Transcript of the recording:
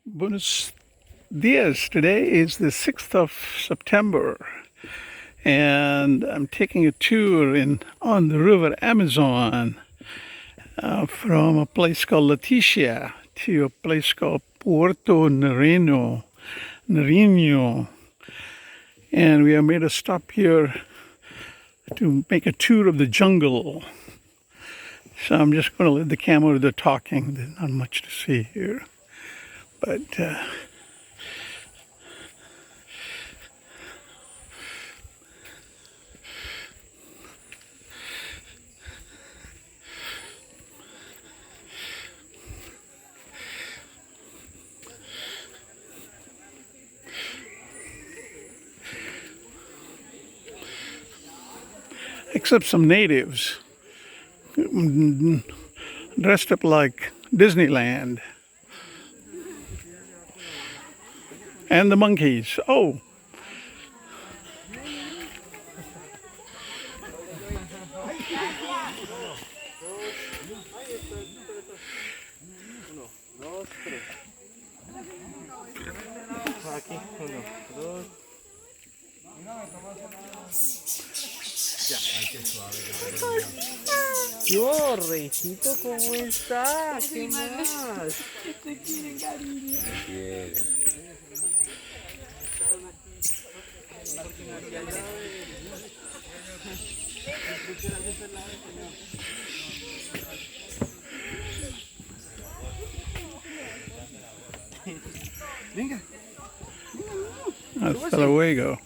Buenos dias. Today is the 6th of September, and I'm taking a tour on the river Amazon from a place called Leticia to a place called Puerto Nariño. And we have made a stop here to make a tour of the jungle. So I'm just going to let the camera do the talking. There's not much to see here. But except some natives dressed up like Disneyland. And the monkeys. Oh, Yo, Reycito, ¿cómo está? ¿Qué más? Te quieren, cariño. Venga. hasta luego.